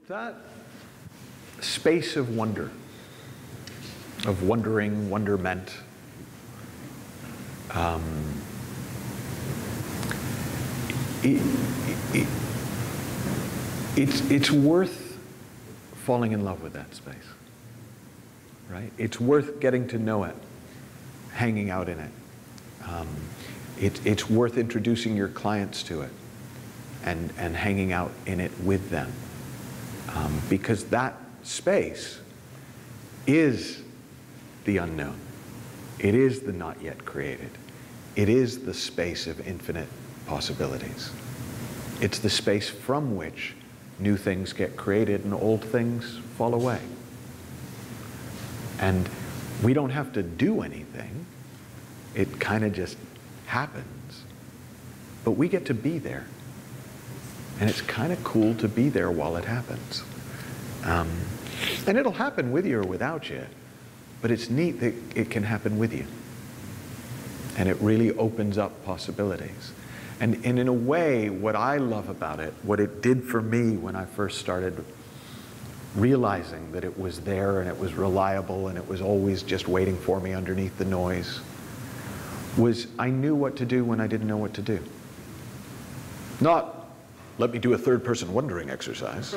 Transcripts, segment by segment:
That space of wonder, of wondering, wonderment, it's worth falling in love with that space, right? It's worth getting to know it, hanging out in it. It's worth introducing your clients to it and hanging out in it with them. Because that space is the unknown. It is the not yet created. It is the space of infinite possibilities. It's the space from which new things get created and old things fall away. And we don't have to do anything. It kind of just happens. But we get to be there. And it's kind of cool to be there while it happens. And it'll happen with you or without you, but it's neat that it can happen with you. And it really opens up possibilities. And in a way, what I love about it, what it did for me when I first started realizing that it was there and it was reliable and it was always just waiting for me underneath the noise, was I knew what to do when I didn't know what to do. Not, let me do a third-person wondering exercise,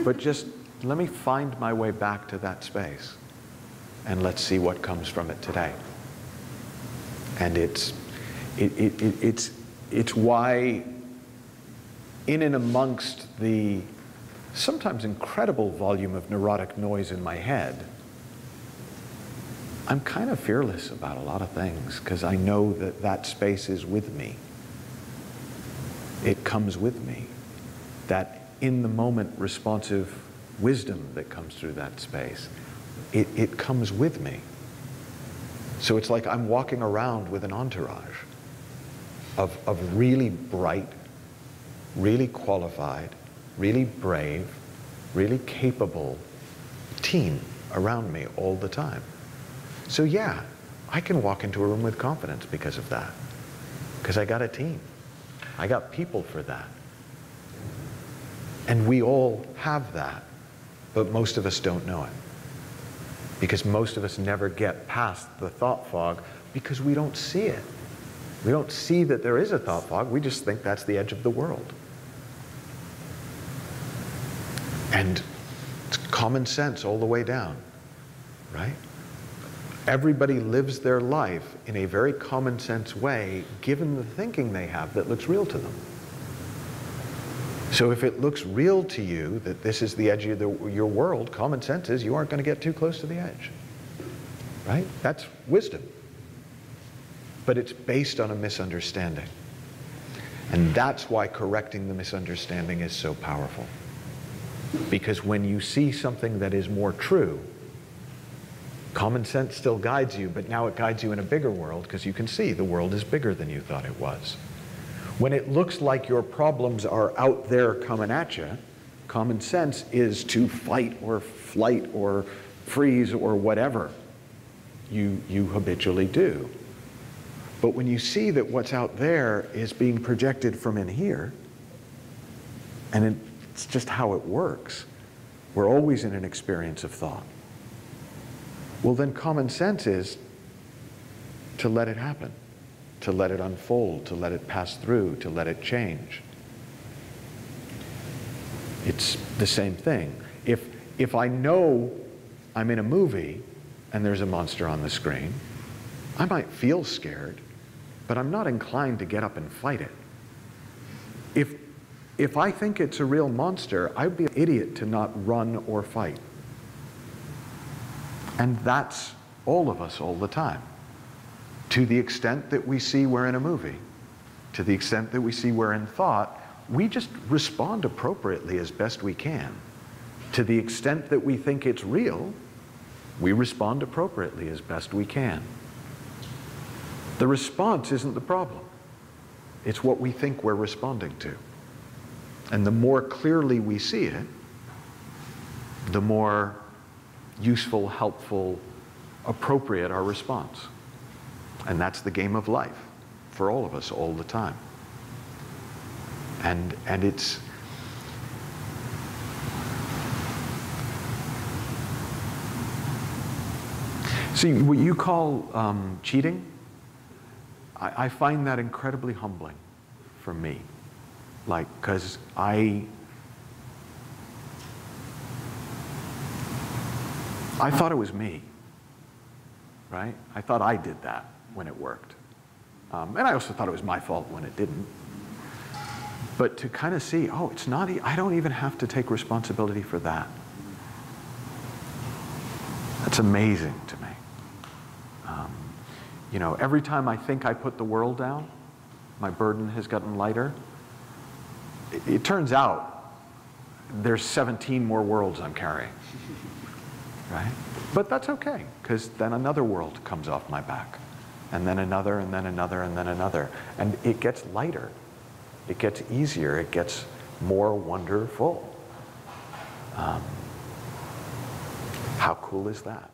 but just let me find my way back to that space and let's see what comes from it today. And it's why in and amongst the sometimes incredible volume of neurotic noise in my head, I'm kind of fearless about a lot of things because I know that that space is with me. It comes with me. That in the moment responsive wisdom that comes through that space, it comes with me. So it's like I'm walking around with an entourage of really bright, really qualified, really brave, really capable team around me all the time. So yeah, I can walk into a room with confidence because of that. Because I got a team. I got people for that. And we all have that, but most of us don't know it. Because most of us never get past the thought fog because we don't see it. We don't see that there is a thought fog, we just think that's the edge of the world. And it's common sense all the way down, right? Everybody lives their life in a very common sense way, given the thinking they have that looks real to them. So if it looks real to you that this is the edge of your world, common sense is you aren't going to get too close to the edge, right? That's wisdom. But it's based on a misunderstanding. And that's why correcting the misunderstanding is so powerful. Because when you see something that is more true, common sense still guides you, but now it guides you in a bigger world because you can see the world is bigger than you thought it was. When it looks like your problems are out there coming at you, common sense is to fight or flight or freeze or whatever you habitually do. But when you see that what's out there is being projected from in here, and it's just how it works, we're always in an experience of thought. Well, then common sense is to let it happen, to let it unfold, to let it pass through, to let it change. It's the same thing. If I know I'm in a movie and there's a monster on the screen, I might feel scared, but I'm not inclined to get up and fight it. If I think it's a real monster, I'd be an idiot to not run or fight. And that's all of us all the time. To the extent that we see we're in a movie, to the extent that we see we're in thought, we just respond appropriately as best we can. To the extent that we think it's real, we respond appropriately as best we can. The response isn't the problem. It's what we think we're responding to. And the more clearly we see it, the more useful, helpful, appropriate our response. And that's the game of life for all of us all the time. And it's See, what you call cheating, I find that incredibly humbling for me. Like, because I thought it was me, right? I thought I did that when it worked. And I also thought it was my fault when it didn't. But to kind of see, oh, it's not, I don't even have to take responsibility for that. That's amazing to me. You know, every time I think I put the world down, my burden has gotten lighter. It turns out there's 17 more worlds I'm carrying, right? But that's okay, because then another world comes off my back, and then another, and then another, and then another. And it gets lighter. It gets easier. It gets more wonderful. How cool is that?